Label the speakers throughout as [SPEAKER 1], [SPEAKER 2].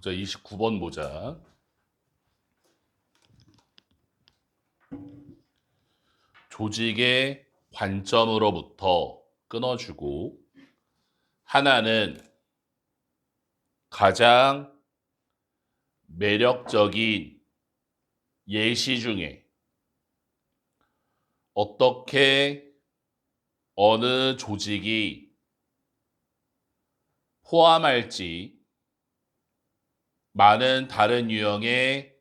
[SPEAKER 1] 보자, 29번 보자. 조직의 관점으로부터 끊어주고, 하나는 가장 매력적인 예시 중에 어떻게 어느 조직이 포함할지 많은 다른 유형의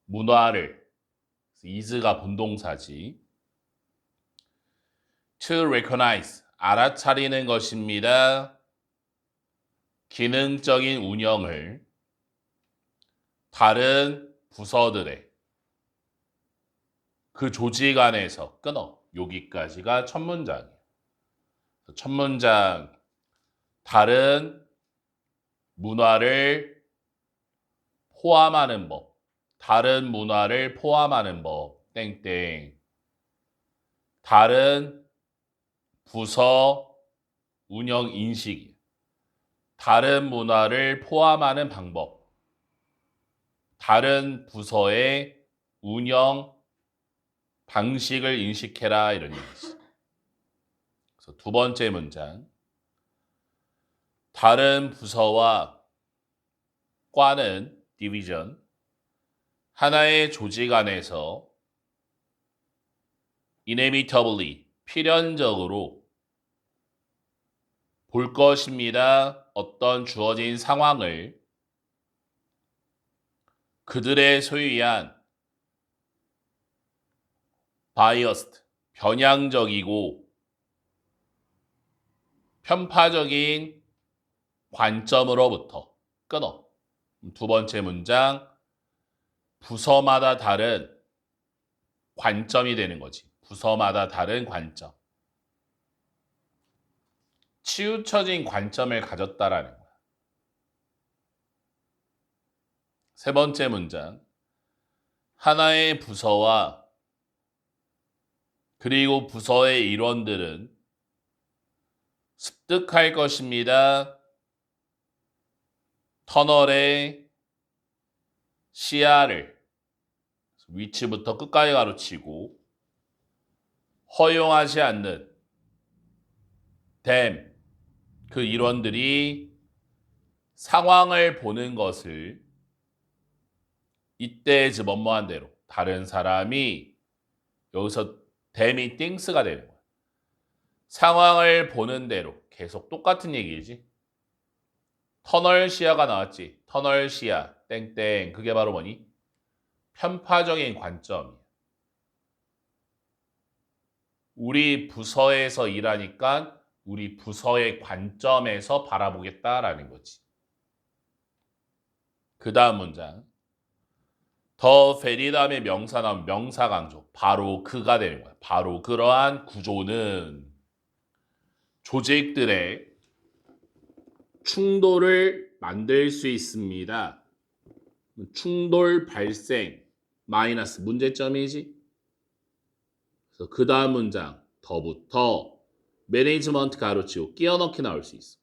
[SPEAKER 1] 문화를, is가 본동사지, to recognize, 알아차리는 것입니다. 기능적인 운영을 다른 부서들의 그 조직 안에서 끊어. 여기까지가 첫 문장이에요. 첫 문장, 다른 문화를 포함하는 법, 다른 문화를 포함하는 법, 땡땡. 다른 부서 운영 인식이에요. 다른 문화를 포함하는 방법, 다른 부서의 운영 방식을 인식해라, 이런 얘기지. 그래서 두 번째 문장, 다른 부서와 과는 디비전, 하나의 조직 안에서 inevitably, 필연적으로 볼 것입니다. 어떤 주어진 상황을 그들의 소유한 biased, 편향적이고 편파적인 관점으로부터 끊어. 두 번째 문장, 부서마다 다른 관점이 되는 거지. 부서마다 다른 관점. 치우쳐진 관점을 가졌다라는 거야. 세 번째 문장, 하나의 부서와 그리고 부서의 일원들은 습득할 것입니다. 터널의 시야를, 위치부터 끝까지 가로치고 허용하지 않는 그 일원들이 상황을 보는 것을 이때 뭐뭐한 대로, 다른 사람이, 여기서 댐이 things가 되는 거야. 상황을 보는 대로, 계속 똑같은 얘기지. 터널 시야가 나왔지. 터널 시야 땡땡, 그게 바로 뭐니? 편파적인 관점이야. 우리 부서에서 일하니까 우리 부서의 관점에서 바라보겠다라는 거지. 그 다음 문장, 더 very 다음에 명사 나오면 명사 강조, 바로 그가 되는 거야. 바로 그러한 구조는 조직들의 충돌을 만들 수 있습니다. 충돌 발생 마이너스 문제점이지. 그래서 그 다음 문장, 더부터 매니지먼트 가로치고 끼워넣기 나올 수 있어.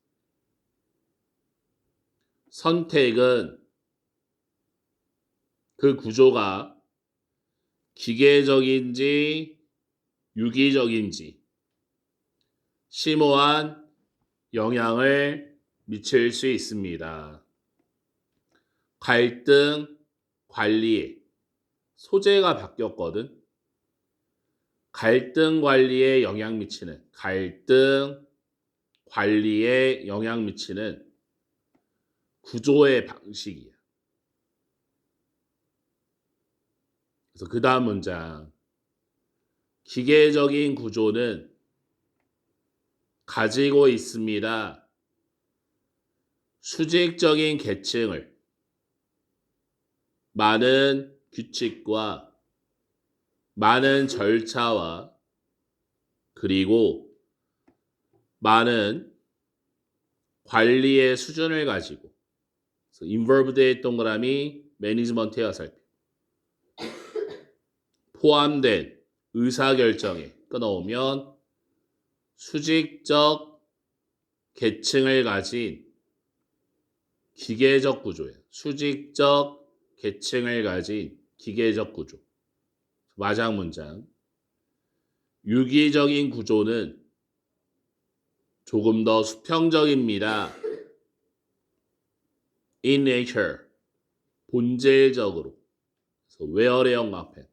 [SPEAKER 1] 선택은 그 구조가 기계적인지 유기적인지 심오한 영향을 미칠 수 있습니다. 갈등 관리에, 소재가 바뀌었거든. 갈등 관리에 영향 미치는, 갈등 관리에 영향 미치는 구조의 방식이야. 그래서 그 다음 문장, 기계적인 구조는 가지고 있습니다. 수직적인 계층을 많은 규칙과 많은 절차와 그리고 많은 관리의 수준을 가지고, involved의 동그라미 매니지먼트의 화살표, 포함된 의사결정에 끊어오면 수직적 계층을 가진 기계적 구조예요. 수직적 계층을 가진 기계적 구조. 마지막 문장. 유기적인 구조는 조금 더 수평적입니다. In nature. 본질적으로. 그래서 where의 영광펜.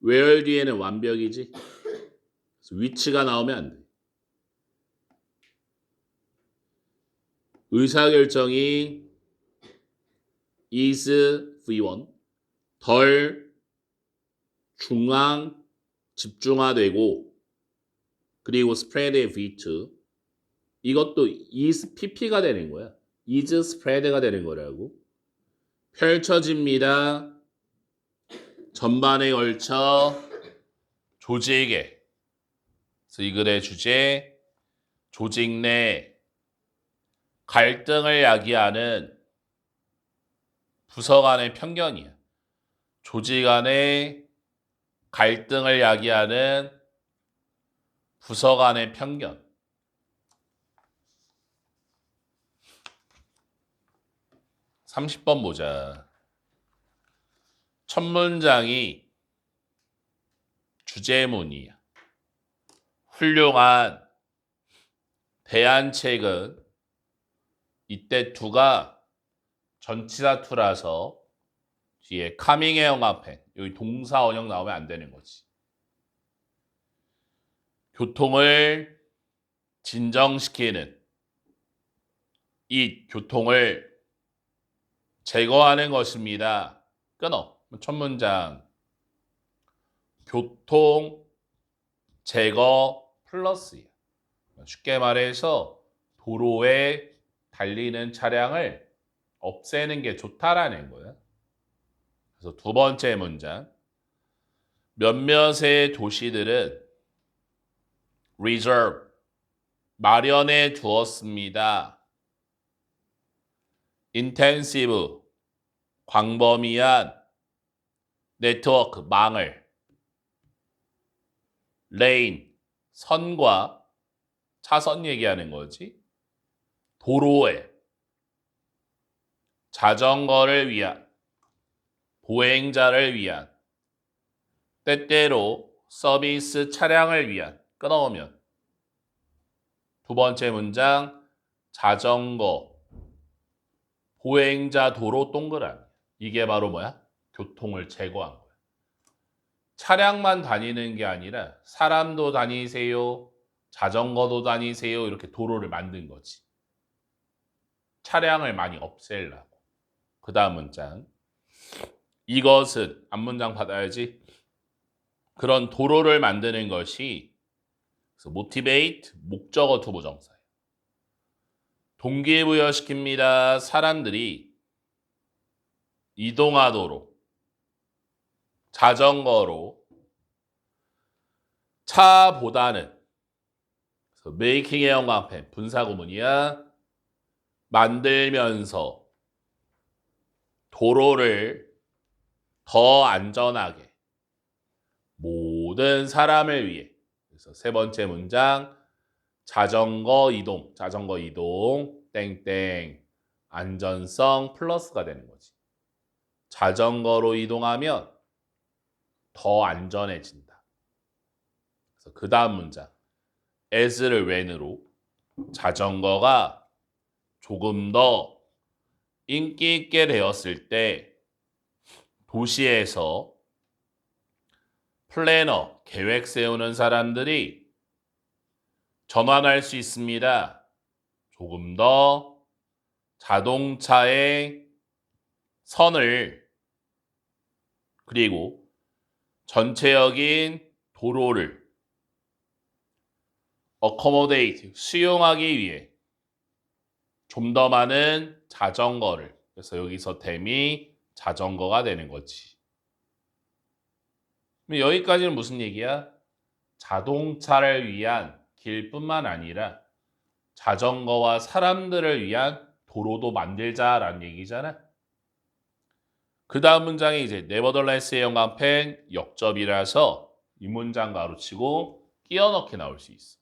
[SPEAKER 1] where 뒤에는 완벽이지. 그래서 위치가 나오면 안 돼. 의사결정이 is V1 덜 중앙 집중화되고 그리고 spread의 V2 이것도 is PP가 되는 거야. is spread가 되는 거라고. 펼쳐집니다. 전반에 걸쳐 조직에. 그래서 이 글의 주제 조직 내 갈등을 야기하는 부서 간의 편견이야. 조직 간의 갈등을 야기하는 부서 간의 편견. (30번) 보자. 첫 문장이 주제문이야. 훌륭한 대안책은 이때 두가 전치사 투라서 뒤에 coming의 영합해. 여기 동사 원형 나오면 안 되는 거지. 교통을 진정시키는 이 교통을 제거하는 것입니다. 끊어. 첫 문장. 교통 제거 플러스야. 쉽게 말해서 도로에 달리는 차량을 없애는 게 좋다라는 거야. 그래서 두 번째 문장. 몇몇의 도시들은 reserve 마련해 두었습니다. intensive 광범위한 네트워크 망을 lane 선과 차선 얘기하는 거지. 도로에 자전거를 위한 보행자를 위한 때때로 서비스 차량을 위한 끊어오면 두 번째 문장 자전거 보행자 도로 동그라미 이게 바로 뭐야? 교통을 제거한 거야. 차량만 다니는 게 아니라 사람도 다니세요, 자전거도 다니세요 이렇게 도로를 만든 거지. 차량을 많이 없애려고. 그 다음 문장. 이것은 앞문장 받아야지. 그런 도로를 만드는 것이 그래서 motivate 목적어 투부정사예요. 동기부여시킵니다. 사람들이 이동하도록 자전거로 차보다는 그래서 making의 영광펜 분사구문이야. 만들면서 도로를 더 안전하게 모든 사람을 위해. 그래서 세 번째 문장 자전거 이동 땡땡 안전성 플러스가 되는 거지. 자전거로 이동하면 더 안전해진다. 그래서 그 다음 문장 as를 when으로 자전거가 조금 더 인기 있게 되었을 때 도시에서 플래너, 계획 세우는 사람들이 전환할 수 있습니다. 조금 더 자동차의 선을 그리고 전체적인 도로를 accommodate, 수용하기 위해 좀 더 많은 자전거를. 그래서 여기서 댐이 자전거가 되는 거지. 여기까지는 무슨 얘기야? 자동차를 위한 길뿐만 아니라 자전거와 사람들을 위한 도로도 만들자라는 얘기잖아. 그 다음 문장이 이제 nevertheless의 영광펜 역접이라서 이 문장 가로치고 끼워 넣기 나올 수 있어.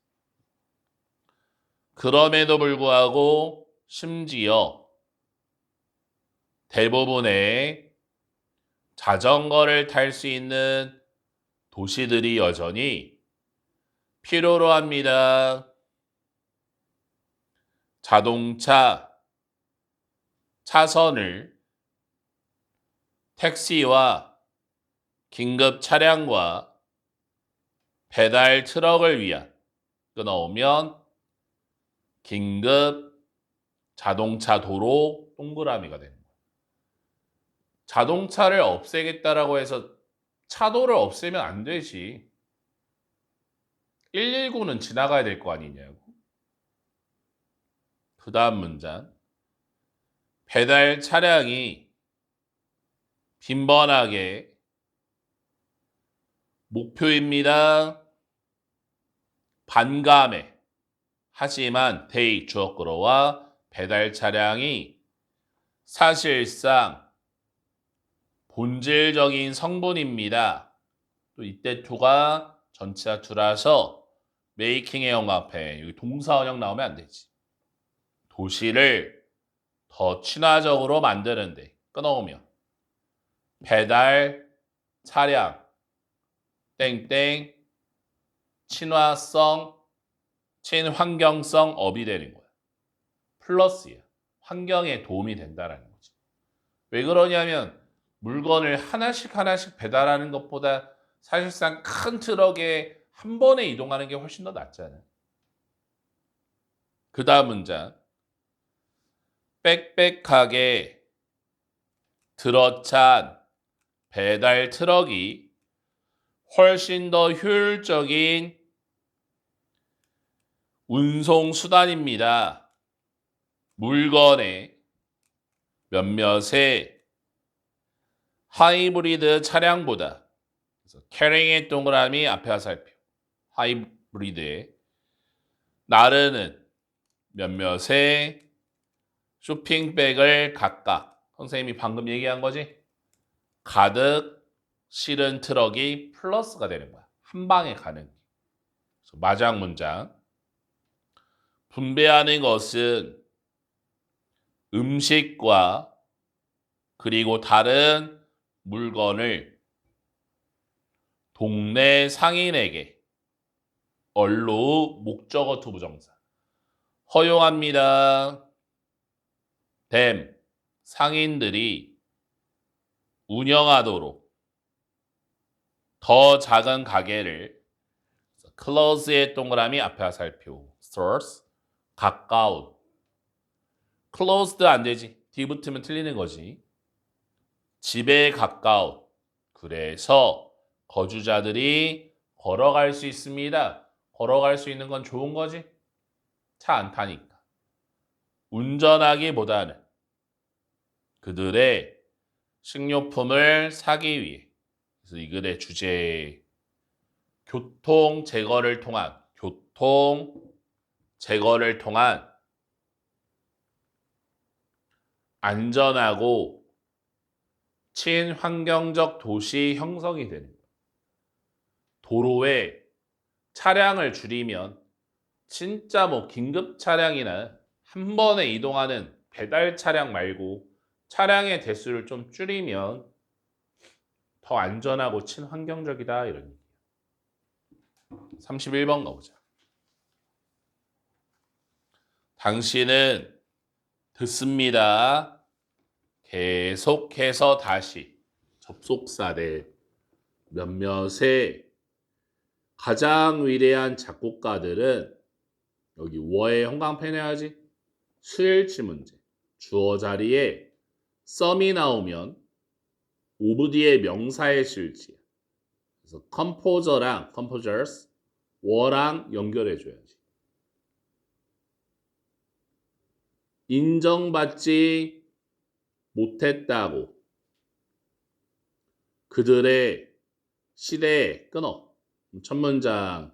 [SPEAKER 1] 그럼에도 불구하고 심지어 대부분의 자전거를 탈 수 있는 도시들이 여전히 필요로 합니다. 자동차 차선을 택시와 긴급 차량과 배달 트럭을 위한 끊어오면 긴급 자동차 도로 동그라미가 되는 거예요. 자동차를 없애겠다라고 해서 차도를 없애면 안 되지. 119는 지나가야 될 거 아니냐고. 그 다음 문장. 배달 차량이 빈번하게 목표입니다. 반감해. 하지만 데이 주어꾸로와 배달 차량이 사실상 본질적인 성분입니다. 또 이때 to가 전치사 to라서 making에 영합해. 여기 동사 원형 나오면 안 되지. 도시를 더 친화적으로 만드는데 끊어오면 배달 차량 땡땡 친화성 친환경성 업이 되는 거야. 플러스야. 환경에 도움이 된다라는 거지. 왜 그러냐면 물건을 하나씩 배달하는 것보다 사실상 큰 트럭에 한 번에 이동하는 게 훨씬 더 낫잖아. 그 다음 문장. 빽빽하게 들어찬 배달 트럭이 훨씬 더 효율적인 운송 수단입니다. 물건의 몇몇의 하이브리드 차량보다 그래서 캐링의 동그라미 앞에 화살표 하이브리드에 나르는 몇몇의 쇼핑백을 각각 선생님이 방금 얘기한 거지? 가득 실은 트럭이 플러스가 되는 거야. 한 방에 가는. 그래서 마지막 문장. 분배하는 것은 음식과 그리고 다른 물건을 동네 상인에게 얼로 목적어 투부정사 허용합니다. 댐 상인들이 운영하도록 더 작은 가게를 close의 동그라미 앞에 화살표 stores 가까운 closed 안 되지. 뒤 붙으면 틀리는 거지. 집에 가까운 그래서 거주자들이 걸어갈 수 있습니다. 걸어갈 수 있는 건 좋은 거지. 차 안 타니까. 운전하기보다는 그들의 식료품을 사기 위해 그래서 이 글의 주제 교통 제거를 통한 안전하고 친환경적 도시 형성이 되는 거예요. 도로에 차량을 줄이면 진짜 뭐 긴급 차량이나 한 번에 이동하는 배달 차량 말고 차량의 대수를 좀 줄이면 더 안전하고 친환경적이다 이런 얘기예요. 31번 가보자. 당신은 듣습니다. 계속해서 다시 접속사들 몇몇의 가장 위대한 작곡가들은 여기 워의 형광펜 해야지. 수일치 문제. 주어 자리에 썸이 나오면 오브 뒤에 명사의 실지야. 그래서 컴포저랑 composers 워랑 연결해줘야지. 인정받지 못했다고 그들의 시대에 끊어. 첫 문장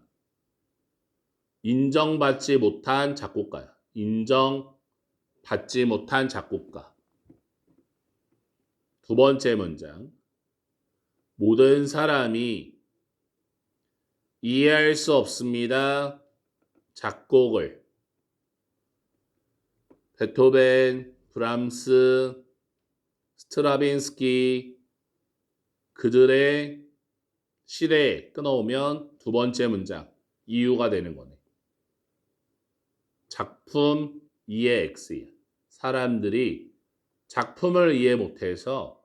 [SPEAKER 1] 인정받지 못한 작곡가야. 인정받지 못한 작곡가. 두 번째 문장 모든 사람이 이해할 수 없습니다. 작곡을 베토벤, 브람스, 스트라빈스키 그들의 시대에 끊어오면 두 번째 문장 이유가 되는 거네. 작품 이해 X야. 사람들이 작품을 이해 못해서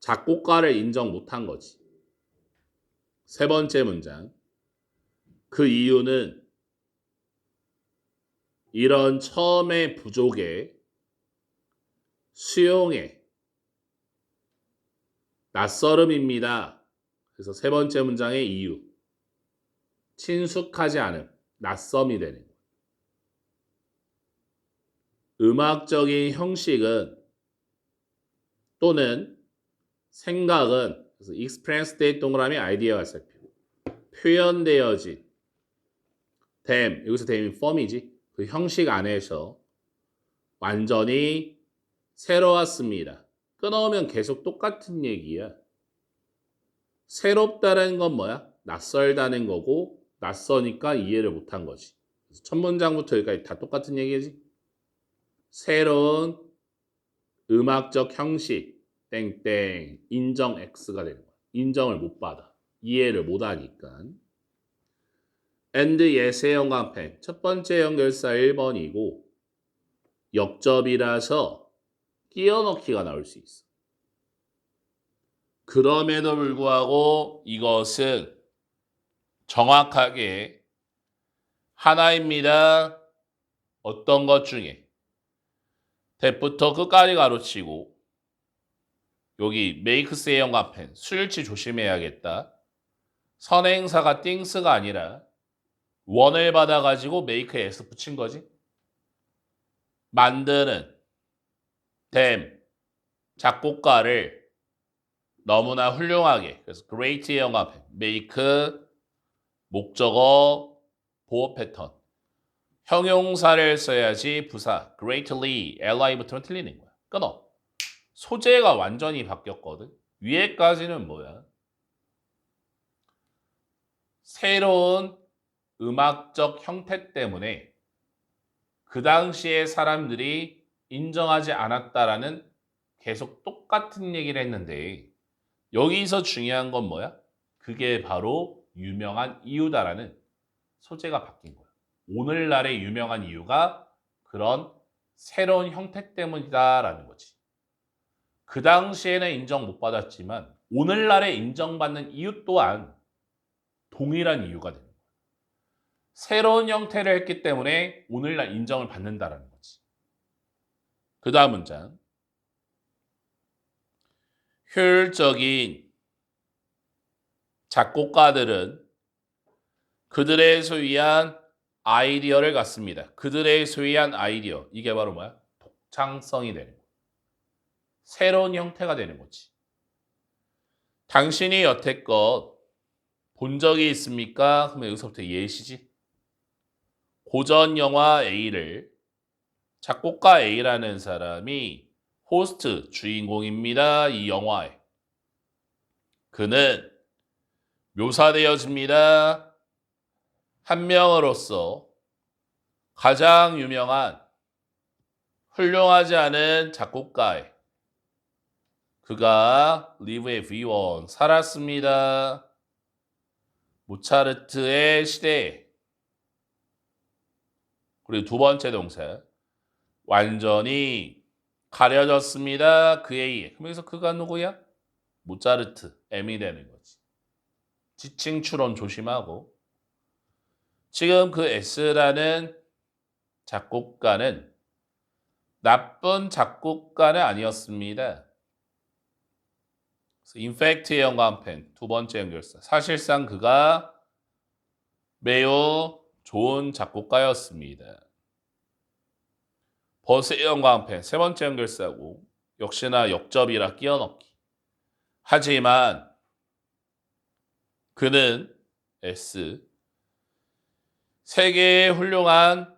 [SPEAKER 1] 작곡가를 인정 못한 거지. 세 번째 문장. 그 이유는 이런 처음의 부족의 수용에 낯설음입니다. 그래서 세 번째 문장의 이유. 친숙하지 않음, 낯섦이 되는 거예요. 음악적인 형식은 또는 생각은 그래서 expressed 동그라미 아이디어가 살펴 표현되어진 댐 여기서 댐이 form이지 그 형식 안에서 완전히 새로웠습니다. 끊어오면 계속 똑같은 얘기야. 새롭다는 건 뭐야? 낯설다는 거고 낯서니까 이해를 못한 거지. 그래서 첫 문장부터 여기까지 다 똑같은 얘기지. 새로운 음악적 형식 땡땡 인정 X가 되는 거야. 인정을 못 받아. 이해를 못 하니까. and 예세 연관펜 첫 번째 연결사 1번이고 역접이라서 끼워넣기가 나올 수 있어. 그럼에도 불구하고 이것은 정확하게 하나입니다. 어떤 것 중에 대부터 끝까지 가로치고 여기 메이크스의 연관펜 수일치 조심해야겠다. 선행사가 띵스가 아니라 원을 받아가지고 메이크에 S 붙인 거지. 만드는 댐 작곡가를 너무나 훌륭하게 그래서 great의 연관펜 make 목적어 보호 패턴 형용사를 써야지 부사 greatly li 붙으면 틀리는 거야. 끊어. 소재가 완전히 바뀌었거든. 위에까지는 뭐야? 새로운 음악적 형태 때문에 그 당시에 사람들이 인정하지 않았다라는 계속 똑같은 얘기를 했는데 여기서 중요한 건 뭐야? 그게 바로 유명한 이유다라는 소재가 바뀐 거야. 오늘날의 유명한 이유가 그런 새로운 형태 때문이다라는 거지. 그 당시에는 인정 못 받았지만 오늘날에 인정받는 이유 또한 동일한 이유가 되는 거야. 새로운 형태를 했기 때문에 오늘날 인정을 받는다라는 거지. 그 다음 문장. 효율적인 작곡가들은 그들의 소유한 아이디어를 갖습니다. 그들의 소유한 아이디어. 이게 바로 뭐야? 독창성이 되는 거야. 새로운 형태가 되는 거지. 당신이 여태껏 본 적이 있습니까? 그러면 여기서부터 예시지. 고전 영화 A를 작곡가 A라는 사람이 호스트 주인공입니다. 이 영화에. 그는 묘사되어집니다. 한 명으로서 가장 유명한 훌륭하지 않은 작곡가에 그가 리브의 V1 살았습니다. 모차르트의 시대에 그리고 두 번째 동사 완전히 가려졌습니다. 그에 의해. 그래서 그가 누구야? 모차르트, M이 되는 거지. 지칭 추론 조심하고 지금 그 S라는 작곡가는 나쁜 작곡가는 아니었습니다. 인팩트의 연관펜 두 번째 연결사. 사실상 그가 매우 좋은 작곡가였습니다. 버스의 연관펜 세 번째 연결사고 역시나 역접이라 끼워넣기. 하지만 그는 S 세계의 훌륭한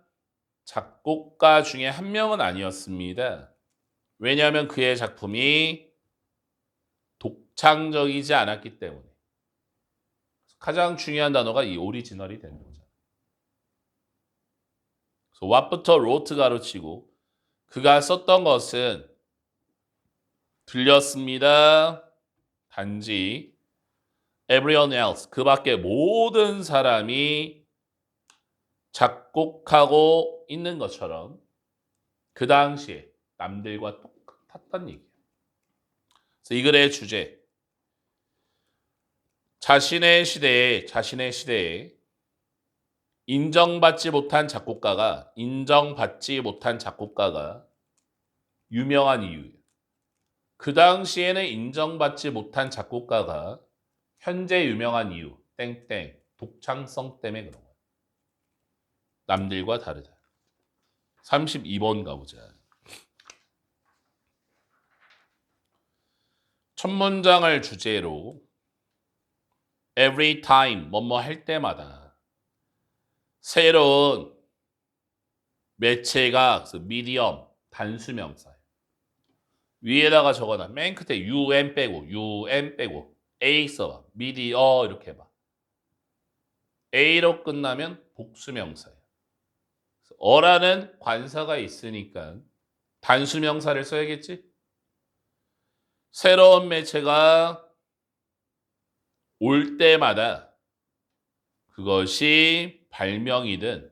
[SPEAKER 1] 작곡가 중에 한 명은 아니었습니다. 왜냐하면 그의 작품이 독창적이지 않았기 때문에. 가장 중요한 단어가 이 오리지널이 되는 거잖아요. 그래서 what부터 wrote 가로치고 그가 썼던 것은 들렸습니다. 단지 everyone else 그 밖에 모든 사람이 작곡하고 있는 것처럼 그 당시에 남들과 똑같았던 얘기예요. 그래서 이 글의 주제 자신의 시대에 인정받지 못한 작곡가가 유명한 이유예요. 그 당시에는 인정받지 못한 작곡가가 현재 유명한 이유 땡땡 독창성 때문에 그런 거예요. 남들과 다르다. 32번 가보자. 첫 문장을 주제로 every time 뭐뭐 할 때마다 새로운 매체가 미디엄 단수명사예요. 위에다가 적어놔. 맨 끝에 un 빼고 a 써봐. 미디어 이렇게 해봐. a로 끝나면 복수명사예요. 어라는 관사가 있으니까 단수명사를 써야겠지? 새로운 매체가 올 때마다 그것이 발명이든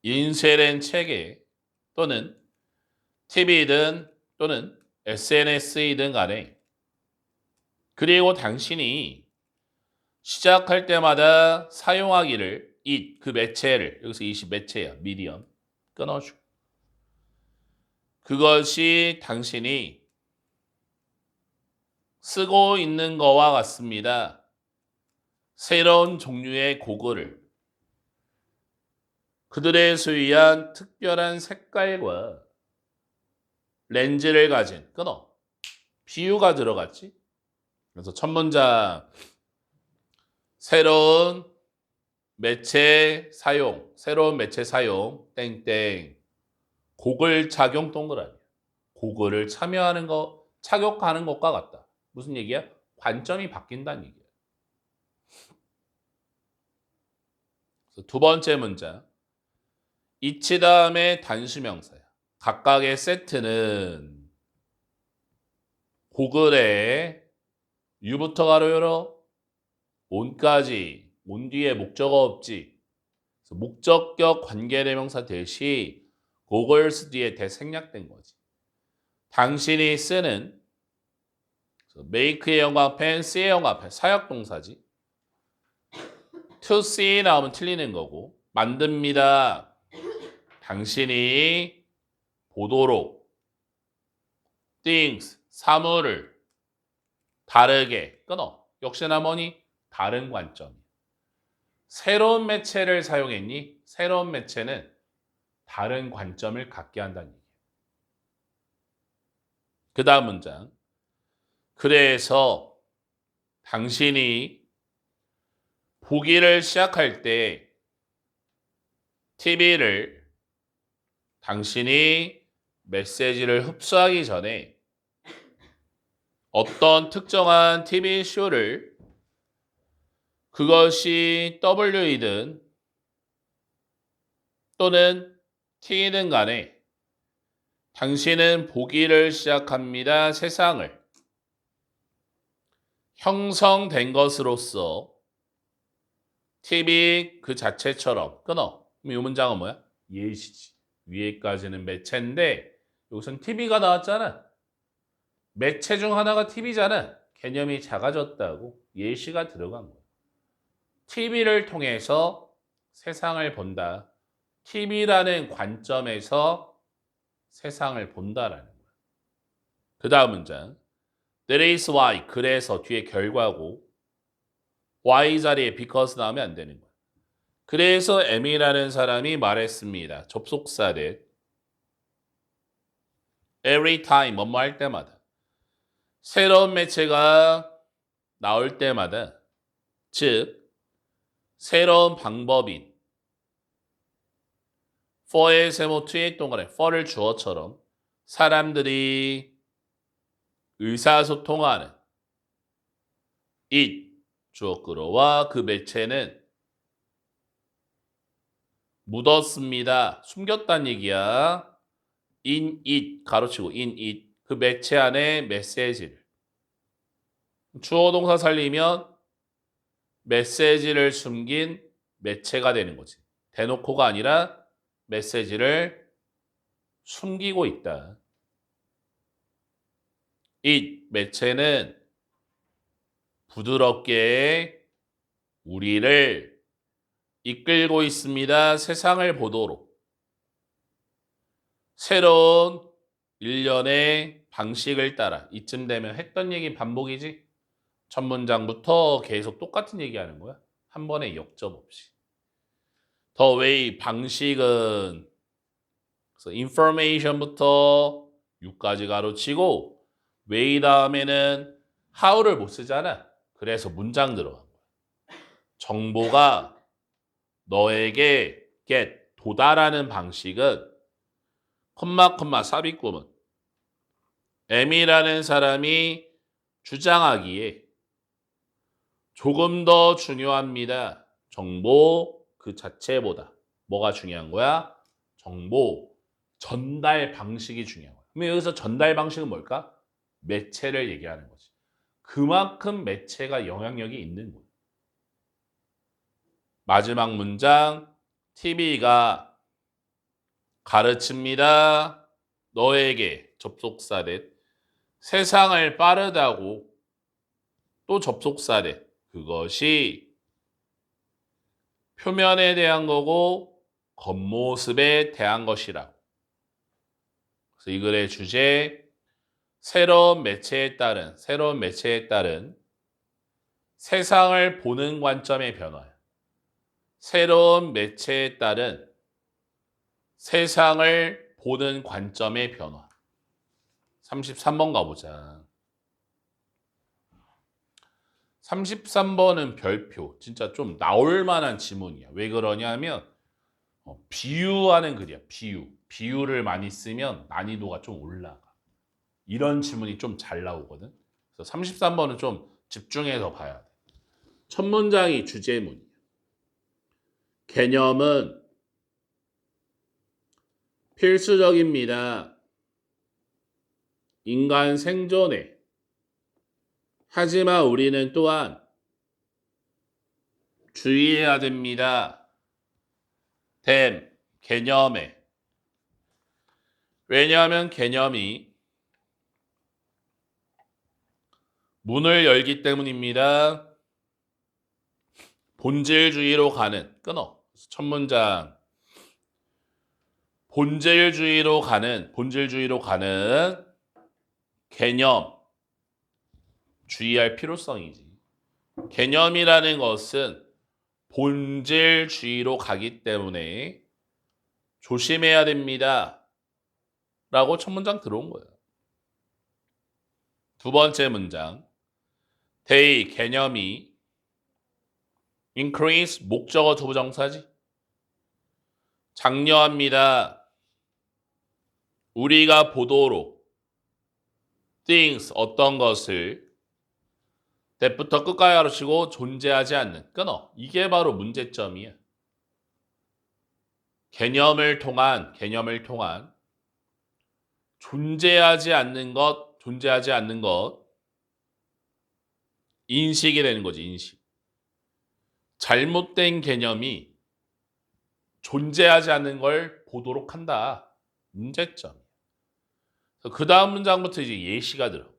[SPEAKER 1] 인쇄된 책에 또는 TV든 또는 SNS이든 간에 그리고 당신이 시작할 때마다 사용하기를 그 매체를 여기서 이시 매체야 미디엄 끊어주고 그것이 당신이 쓰고 있는 거와 같습니다. 새로운 종류의 고글을 그들의 소유한 특별한 색깔과 렌즈를 가진 비유가 들어갔지. 그래서 첫 문장 새로운 매체 사용 땡땡 고글 착용 동그라미 고글을 착용하는 것과 같다. 무슨 얘기야? 관점이 바뀐다는 얘기야. 그래서 두 번째 문장 each 다음에 단수명사야. 각각의 세트는 고글에 유부터 가로 열어 on까지 on 뒤에 목적어 없지. 그래서 목적격 관계대명사 대시 goggles 뒤에 대생략된 거지. 당신이 쓰는 make의 영광펜, see의 영광펜 사역동사지. to see 나오면 틀리는 거고 만듭니다. 당신이 보도록 things 사물을 다르게 역시나 뭐니? 다른 관점. 새로운 매체를 사용했니? 새로운 매체는 다른 관점을 갖게 한다는 얘기예요. 그 다음 문장. 그래서 당신이 보기를 시작할 때 TV를 당신이 메시지를 흡수하기 전에 어떤 특정한 TV 쇼를 그것이 W이든 또는 T든 간에 당신은 보기를 시작합니다. 세상을 형성된 것으로서 TV 그 자체처럼 그럼 이 문장은 뭐야? 예시지. 위에까지는 매체인데 여기서는 TV가 나왔잖아. 매체 중 하나가 TV잖아. 개념이 작아졌다고 예시가 들어간 거야. TV를 통해서 세상을 본다. TV라는 관점에서 세상을 본다라는 거야. 그 다음 문장. That is why. 그래서 뒤에 결과고 why 자리에 because 나오면 안 되는 거야. 그래서 M이라는 사람이 말했습니다. 접속사를 every time 뭐뭐 할 때마다 새로운 매체가 나올 때마다 즉 새로운 방법인 for의 세모 뒤에 동그라미 for를 주어처럼 사람들이 의사소통하는 it 주어끌어와 그 매체는 묻었습니다. 숨겼다는 얘기야. in it 가로치고 in it 그 그 매체 안에 메시지를. 주어 동사 살리면 메시지를 숨긴 매체가 되는 거지. 대놓고가 아니라 메시지를 숨기고 있다. 이 매체는 부드럽게 우리를 이끌고 있습니다. 세상을 보도록. 새로운 일련의 방식을 따라. 이쯤 되면 했던 얘기 반복이지? 첫 문장부터 계속 똑같은 얘기하는 거야. 한 번에 역접 없이. The way 방식은 그래서 information부터 you까지 가로치고 way 다음에는 how를 못 쓰잖아. 그래서 문장 들어간 거야. 정보가 너에게 get 도달하는 방식은 삽입구문 M이라는 사람이 주장하기에 조금 더 중요합니다. 정보 그 자체보다 뭐가 중요한 거야? 정보 전달 방식이 중요한 거야. 그럼 여기서 전달 방식은 뭘까? 매체를 얘기하는 거지. 그만큼 매체가 영향력이 있는 거야. 마지막 문장 TV가 가르칩니다. 너에게 접속사대 세상을 빠르다고 또 접속사대 그것이 표면에 대한 거고 겉모습에 대한 것이라고. 그래서 이 글의 주제 새로운 매체에 따른 세상을 보는 관점의 변화야. 새로운 매체에 따른 세상을 보는 관점의 변화. 33번 가보자. 33번은 별표. 진짜 좀 나올 만한 지문이야. 왜 그러냐면 비유하는 글이야. 비유를 많이 쓰면 난이도가 좀 올라가. 이런 지문이 좀 잘 나오거든. 그래서 33번은 좀 집중해서 봐야 돼. 첫 문장이 주제문이야. 개념은 필수적입니다. 인간 생존에. 하지만 우리는 또한 주의해야 됩니다. 개념에. 왜냐하면 개념이 문을 열기 때문입니다. 본질주의로 가는 끊어. 첫 문장 본질주의로 가는 개념 주의할 필요성이지. 개념이라는 것은 본질주의로 가기 때문에 조심해야 됩니다. 라고 첫 문장 들어온 거예요. 두 번째 문장 개념이 increase 목적어 투부정사지. 장려합니다. 우리가 보도록 things 어떤 것을 that부터 끝까지 가로치고 존재하지 않는 끊어. 이게 바로 문제점이야. 개념을 통한 존재하지 않는 것 인식이 되는 거지. 인식. 잘못된 개념이 존재하지 않는 걸 보도록 한다. 문제점. 그 다음 문장부터 이제 예시가 들어가.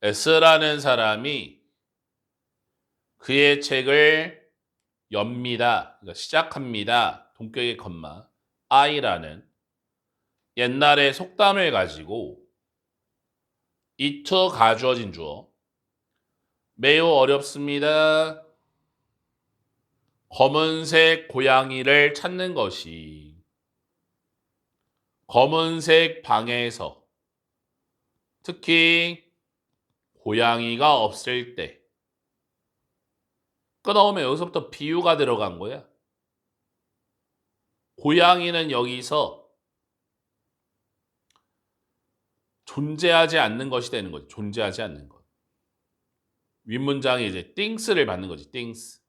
[SPEAKER 1] S라는 사람이 그의 책을 엽니다. 그러니까 시작합니다. 동격의 컴마. I라는 옛날의 속담을 가지고 it 가주어진 주어. 매우 어렵습니다. 검은색 고양이를 찾는 것이 검은색 방에서 특히 고양이가 없을 때 끊어오면 여기서부터 비유가 들어간 거야. 고양이는 여기서 존재하지 않는 것이 되는 거지. 존재하지 않는 것. 윗문장에 이제 things를 받는 거지. things.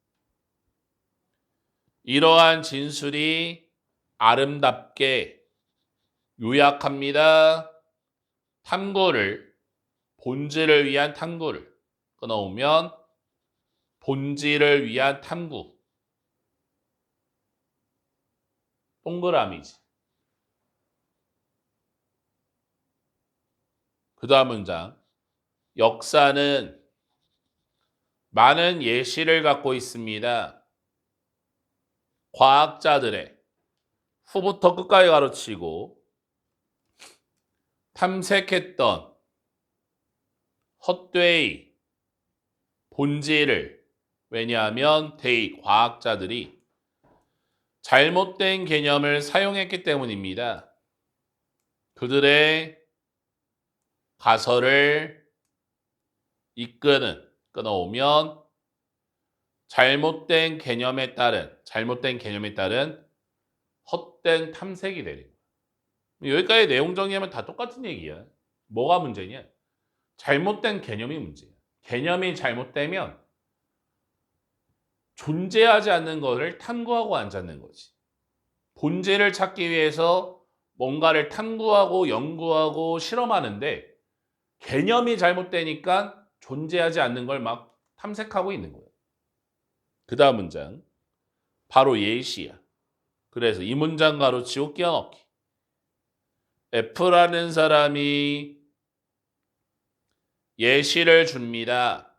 [SPEAKER 1] 이러한 진술이 아름답게 요약합니다. 탐구를 본질을 위한 탐구를 끊어오면 본질을 위한 탐구. 동그라미지. 그 다음 문장. 역사는 많은 예시를 갖고 있습니다. 과학자들의 후부터 끝까지 가르치고 탐색했던 헛되이 본질을 왜냐하면 과학자들이 잘못된 개념을 사용했기 때문입니다. 그들의 가설을 끊어오면 잘못된 개념에 따른 헛된 탐색이 되는 거예요. 여기까지 내용 정리하면 다 똑같은 얘기야. 뭐가 문제냐? 잘못된 개념이 문제야. 개념이 잘못되면 존재하지 않는 것을 탐구하고 앉았는 거지. 본질을 찾기 위해서 뭔가를 탐구하고 연구하고 실험하는데 개념이 잘못되니까 존재하지 않는 걸 막 탐색하고 있는 거예요. 그 다음 문장. 바로 예시야. 그래서 이 문장 가로치고 끼워넣기. F라는 사람이 예시를 줍니다.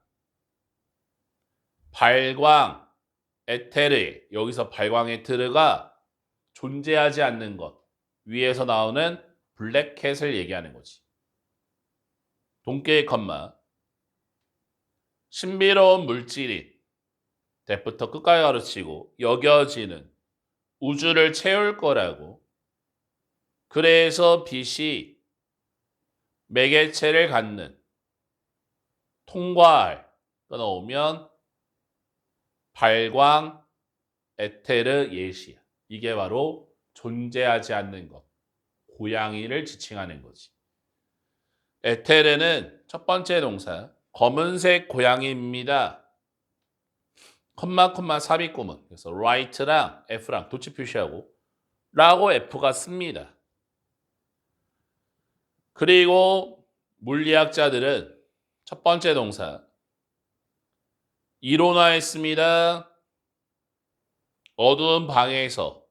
[SPEAKER 1] 발광 에테르. 여기서 발광 에테르가 존재하지 않는 것. 위에서 나오는 블랙캣을 얘기하는 거지. 동계의 컴마. 신비로운 물질인 대부터 끝까지 가르치고 여겨지는 우주를 채울 거라고. 그래서 빛이 매개체를 갖는 통과할 끊어오면 발광 에테르 예시야. 이게 바로 존재하지 않는 것. 고양이를 지칭하는 거지. 에테르는 첫 번째 동사 검은색 고양이입니다. 컴마 삽입구문. 그래서 right랑 F랑 도치 표시하고 라고 F가 씁니다. 그리고 물리학자들은 첫 번째 동사 이론화했습니다. 어두운 방에서.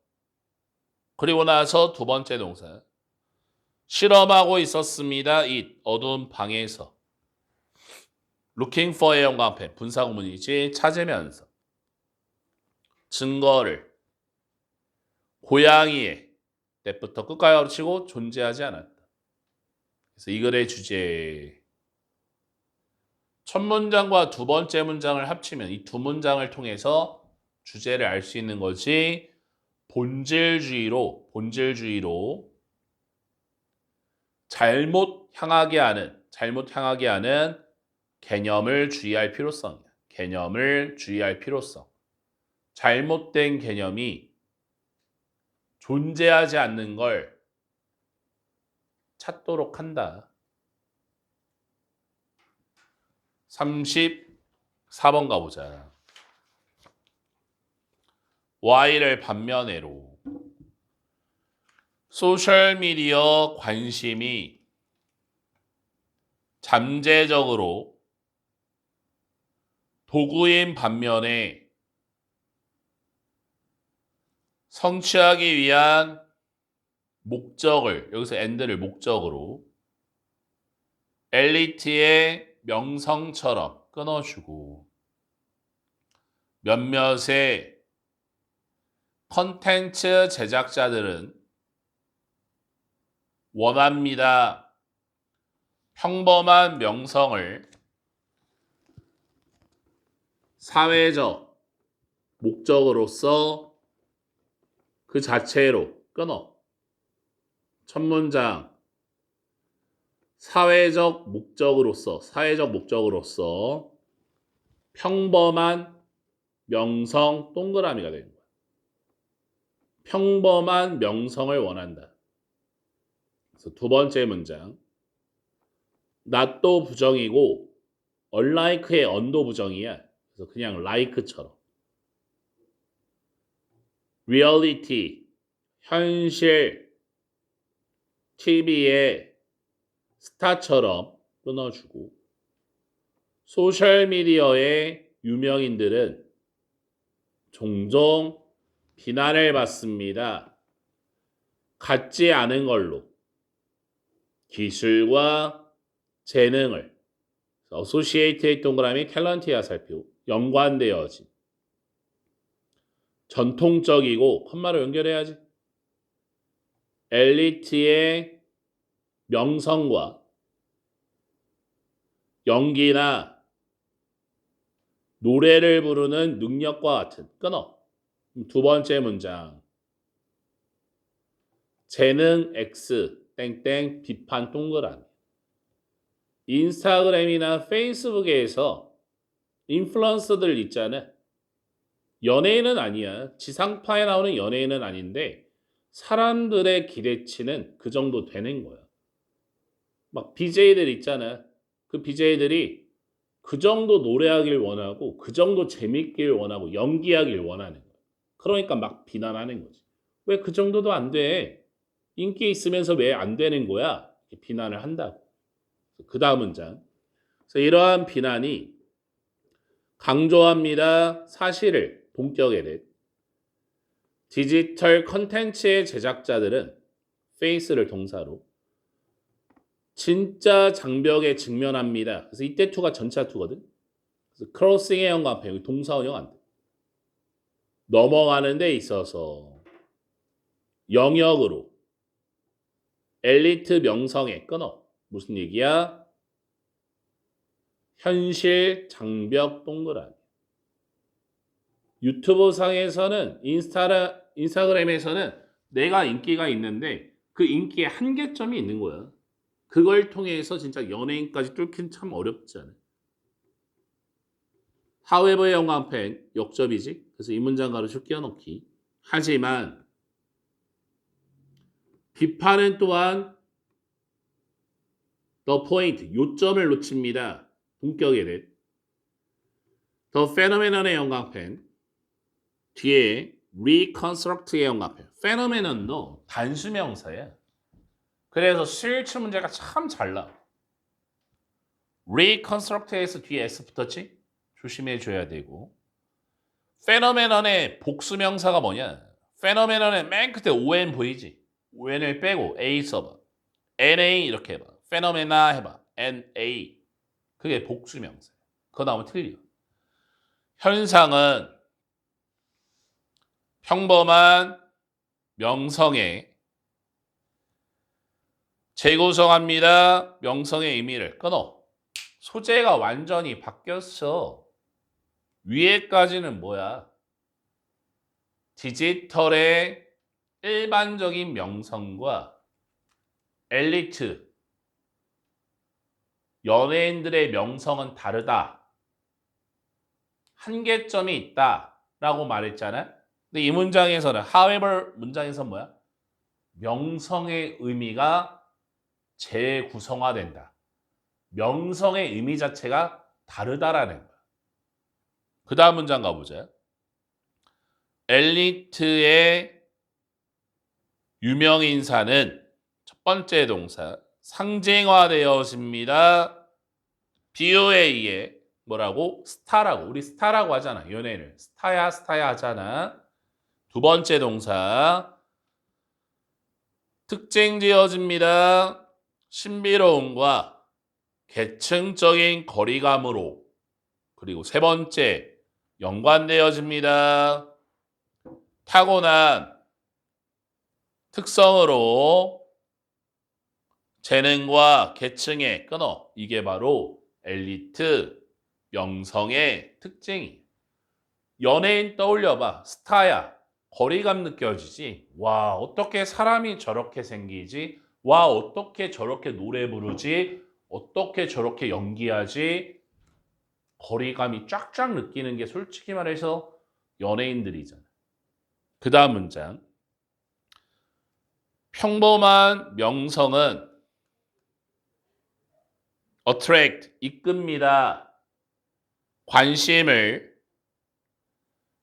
[SPEAKER 1] 그리고 나서 두 번째 동사 실험하고 있었습니다. 어두운 방에서. looking for의 영과 앞에 분사구문이지 찾으면서 증거를 고양이의 때부터 끝까지 가르치고 존재하지 않았다. 그래서 이 글의 주제 첫 문장과 두 번째 문장을 합치면 이 두 문장을 통해서 주제를 알 수 있는 것이 본질주의로 잘못 향하게 하는 개념을 주의할 필요성이야. 개념을 주의할 필요성. 잘못된 개념이 존재하지 않는 걸 찾도록 한다. 34번 가보자. Y를 반면에로 소셜미디어 관심이 잠재적으로 도구인 반면에 성취하기 위한 목적을 여기서 and를 목적으로 엘리트의 명성처럼 끊어주고 몇몇의 컨텐츠 제작자들은 원합니다. 평범한 명성을 사회적 목적으로서 그 자체로 끊어. 첫 문장 사회적 목적으로서 평범한 명성 동그라미가 되는 거야. 평범한 명성을 원한다. 그래서 두 번째 문장 not도 부정이고 unlike의 on도 부정이야. 그래서 그냥 like처럼 reality 현실 TV의 스타처럼 끊어주고 소셜미디어의 유명인들은 종종 비난을 받습니다. 같지 않은 걸로 기술과 재능을 어소시에이티드 동그라미 탤런트와 살피고 연관되어진 전통적이고 컴마로 연결해야지. 엘리트의 명성과 연기나 노래를 부르는 능력과 같은 끊어. 두 번째 문장. 재능 X 땡땡 비판 동그라미. 인스타그램이나 페이스북에서 인플루언서들 있잖아. 연예인은 아니야. 지상파에 나오는 연예인은 아닌데 사람들의 기대치는 그 정도 되는 거야. 막 BJ들 있잖아. 그 BJ들이 그 정도 노래하길 원하고 그 정도 재밌길 원하고 연기하길 원하는 거야. 그러니까 막 비난하는 거지. 왜 그 정도도 안 돼? 인기 있으면서 왜 안 되는 거야? 이렇게 비난을 한다고. 그 다음 문장. 그래서 이러한 비난이 강조합니다. 사실을 본격에는 디지털 컨텐츠의 제작자들은 페이스를 동사로 진짜 장벽에 직면합니다. 그래서 이때 투가 전차 투거든. 그래서 크로싱의 연관표 여기 동사 원형 안 돼. 넘어가는 데 있어서 영역으로 엘리트 명성에 끊어. 무슨 얘기야? 현실 장벽 동그라미. 유튜브 상에서는 인스타그램에서는 내가 인기가 있는데 그 인기에 한계점이 있는 거야. 그걸 통해서 진짜 연예인까지 뚫긴 참 어렵지 않아요. however의 연관펜 역접이지. 그래서 이 문장 가로줄 끼워넣기. 하지만 비판은 또한 the point, 요점을 놓칩니다. 본격에는 the phenomenon의 연관펜 뒤에 reconstruct의 연관펜. phenomenon도 단수명사야. 그래서 실추 문제가 참 잘 나와. reconstruct에서 뒤에 s 붙었지? 조심해 줘야 되고. phenomenon의 복수명사가 뭐냐? phenomenon의 맨 끝에 on 보이지? on을 빼고 a 써봐. na 이렇게 해봐. phenomena 해봐. na. 그게 복수명사야. 그거 나오면 틀려. 현상은 평범한 명성에 재구성합니다. 명성의 의미를 끊어. 소재가 완전히 바뀌었어. 위에까지는 뭐야? 디지털의 일반적인 명성과 엘리트, 연예인들의 명성은 다르다. 한계점이 있다라고 말했잖아. 근데 이 문장에서는 however 문장에서 뭐야? 명성의 의미가 재구성화된다. 명성의 의미 자체가 다르다라는 거야. 그 다음 문장 가보자. 엘리트의 유명인사는 첫 번째 동사 상징화되어집니다. BOA의 뭐라고? 스타라고. 우리 스타라고 하잖아. 연예인을. 스타야 스타야 하잖아. 두 번째 동사 특징 지어집니다. 신비로움과 계층적인 거리감으로. 그리고 세 번째 연관되어집니다. 타고난 특성으로 재능과 계층에 끊어. 이게 바로 엘리트 명성의 특징이. 연예인 떠올려봐. 스타야. 거리감 느껴지지? 와, 어떻게 사람이 저렇게 생기지? 와, 어떻게 저렇게 노래 부르지? 어떻게 저렇게 연기하지? 거리감이 쫙쫙 느끼는 게 솔직히 말해서 연예인들이잖아. 그 다음 문장. 평범한 명성은 attract, 이끕니다. 관심을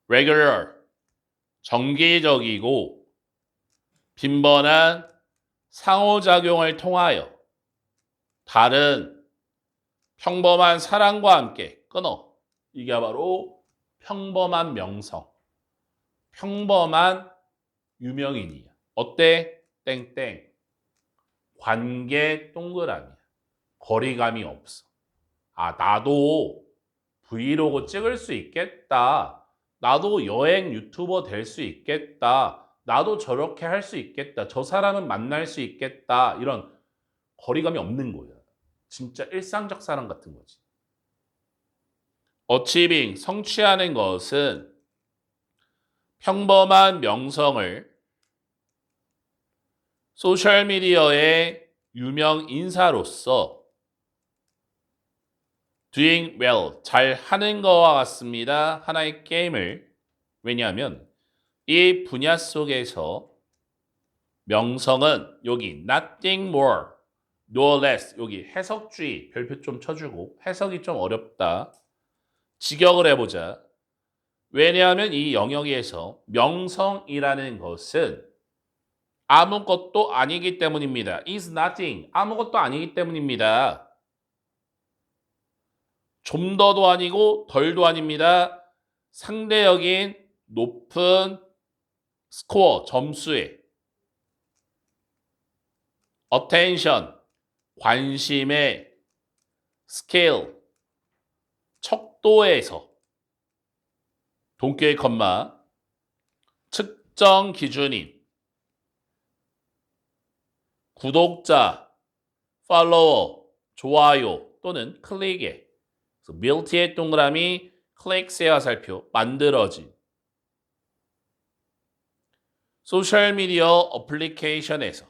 [SPEAKER 1] regular, 정기적이고 빈번한 상호작용을 통하여 다른 평범한 사람과 함께 끊어. 이게 바로 평범한 명성, 평범한 유명인이야. 어때? 땡땡. 관계 동그라미야. 거리감이 없어. 아, 나도 브이로그 찍을 수 있겠다. 나도 여행 유튜버 될 수 있겠다. 나도 저렇게 할 수 있겠다. 저 사람은 만날 수 있겠다. 이런 거리감이 없는 거야. 진짜 일상적 사람 같은 거지. achieving, 성취하는 것은 평범한 명성을 소셜미디어의 유명 인사로서 doing well, 잘 하는 것과 같습니다. 하나의 게임을. 왜냐하면 이 분야 속에서 명성은 여기 nothing more, no less, 여기 해석주의 별표 좀 쳐주고 해석이 좀 어렵다. 직역을 해보자. 왜냐하면 이 영역에서 명성이라는 것은 아무것도 아니기 때문입니다. is nothing, 아무것도 아니기 때문입니다. 좀 더도 아니고 덜도 아닙니다. 상대적인 높은 스코어, 점수에 attention, 관심의 scale, 척도에서 동격의 컴마, 측정 기준인 구독자, 팔로워, 좋아요 또는 클릭에 built의 동그라미 클릭스의 화살표 만들어진 소셜미디어 어플리케이션에서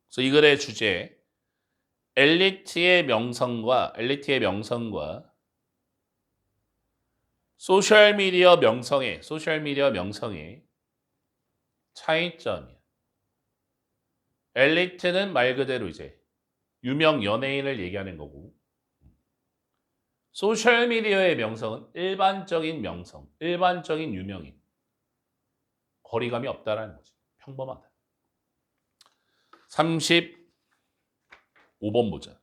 [SPEAKER 1] 그래서 이 글의 주제 엘리트의 명성과 소셜미디어 명성의 차이점이야. 엘리트는 말 그대로 이제 유명 연예인을 얘기하는 거고 소셜미디어의 명성은 일반적인 명성, 일반적인 유명인. 거리감이 없다라는 거지. 평범하다. 35번 보자.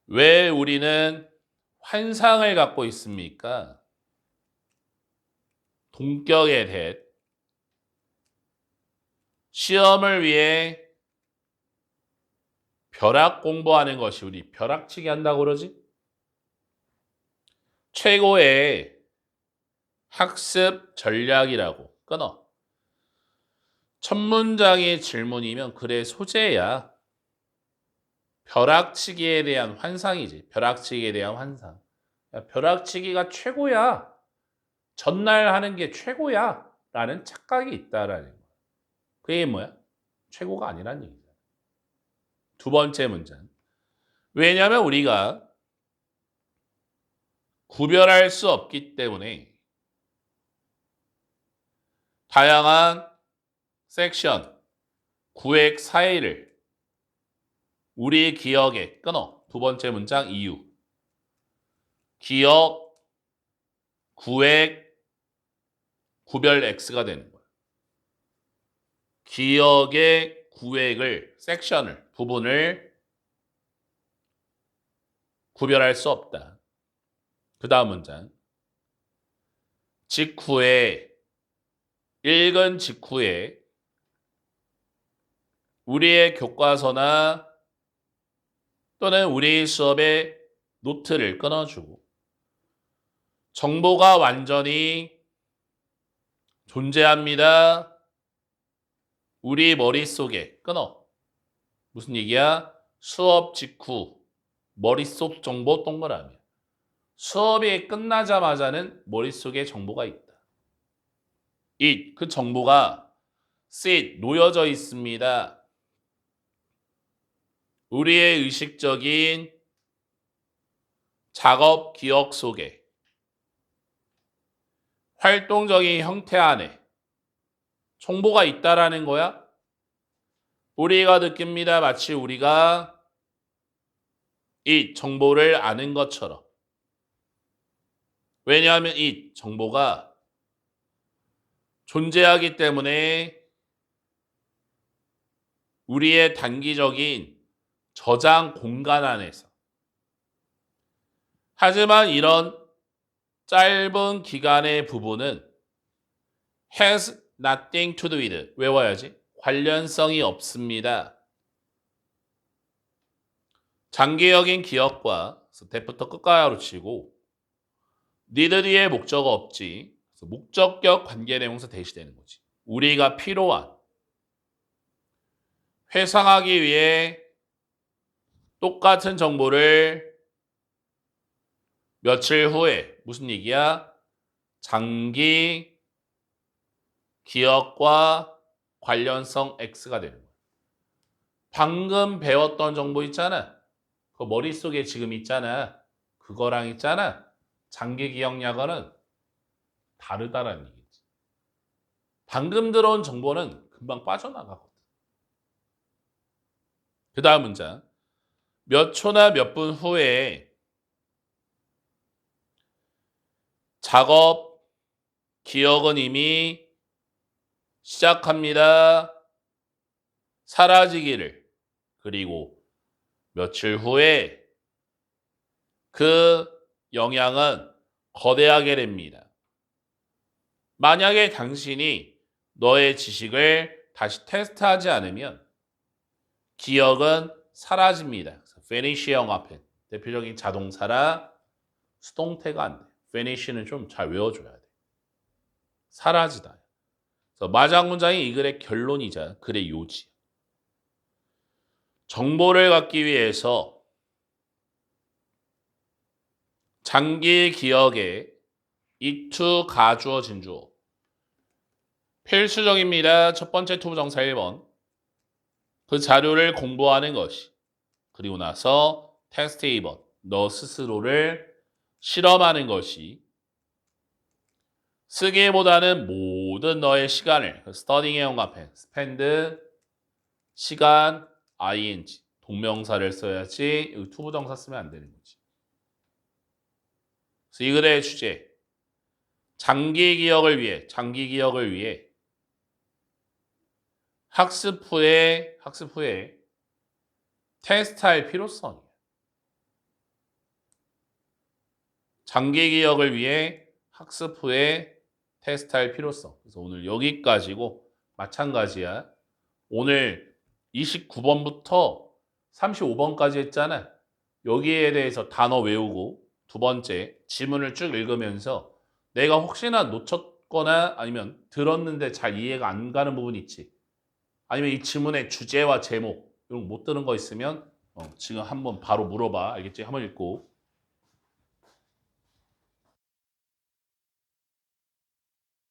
[SPEAKER 1] 왜 우리는 환상을 갖고 있습니까? 동격의 대 시험을 위해 벼락 공부하는 것이 우리 벼락치기 한다고 그러지? 최고의 학습 전략이라고 끊어. 첫 문장의 질문이면 글의 소재야. 벼락치기에 대한 환상이지. 벼락치기에 대한 환상. 야, 벼락치기가 최고야. 전날 하는 게 최고야. 라는 착각이 있다라는 거야. 그게 뭐야? 최고가 아니란 얘기잖아. 두 번째 문장. 왜냐하면 우리가 구별할 수 없기 때문에 다양한 섹션, 구획 사이를 우리 기억에 끊어. 두 번째 문장 이유. 기억, 구획, 구별 X가 되는 거야. 기억의 구획을, 섹션을, 부분을 구별할 수 없다. 그 다음 문장. 직후에, 읽은 직후에 우리의 교과서나 또는 우리 수업의 노트를 끊어주고 정보가 완전히 존재합니다. 우리 머릿속에 끊어. 무슨 얘기야? 수업 직후 머릿속 정보 동그라미. 수업이 끝나자마자는 머릿속에 정보가 있다. 그 정보가 sit, 놓여져 있습니다. 우리의 의식적인 작업 기억 속에 활동적인 형태 안에 정보가 있다라는 거야. 우리가 느낍니다. 마치 우리가 이 정보를 아는 것처럼. 왜냐하면 이 정보가 존재하기 때문에 우리의 단기적인 저장 공간 안에서. 하지만 이런 짧은 기간의 부분은 has nothing to do with. 외워야지. 관련성이 없습니다. 장기적인 기억과 대부터 끝가야로 치고 need 뒤에 목적어 없지. 그래서 목적격 관계대명사 대시되는 거지. 우리가 필요한 회상하기 위해 똑같은 정보를 며칠 후에 무슨 얘기야? 장기 기억과 관련성 X가 되는 거야. 방금 배웠던 정보 있잖아. 그 머릿속에 지금 있잖아. 그거랑 있잖아. 장기 기억약어는 다르다라는 얘기지. 방금 들어온 정보는 금방 빠져나가거든. 그 다음 문장. 몇 초나 몇 분 후에 작업 기억은 이미 시작합니다. 사라지기를. 그리고 며칠 후에 그 영향은 거대하게 됩니다. 만약에 당신이 너의 지식을 다시 테스트하지 않으면 기억은 사라집니다. finish형 앞에 대표적인 자동사라 수동태가 안 돼. finish는 좀 잘 외워줘야 돼. 사라지다. 그래서 마지막 문장이 이 글의 결론이자 글의 요지. 정보를 갖기 위해서 장기 기억에 이투 가주어 진주어 필수적입니다. 첫 번째 투부정사 1번. 그 자료를 공부하는 것이. 그리고 나서 테스트 2번. 너 스스로를 실험하는 것이. 쓰기보다는 모든 너의 시간을 studying의 형광펜 spend 시간 ing 동명사를 써야지 여기 투부정사 쓰면 안 되는 거지. 그래서 이 글의 주제 장기 기억을 위해 학습 후에 테스트할 필요성이에요. 장기 기억을 위해 학습 후에 테스트할 필요성. 그래서 오늘 여기까지고 마찬가지야. 오늘 29번부터 35번까지 했잖아. 여기에 대해서 단어 외우고 두 번째 지문을 쭉 읽으면서 내가 혹시나 놓쳤거나 아니면 들었는데 잘 이해가 안 가는 부분 있지. 아니면 이 지문의 주제와 제목 이런 거 못 들은 거 있으면 지금 한번 바로 물어봐. 알겠지? 한번 읽고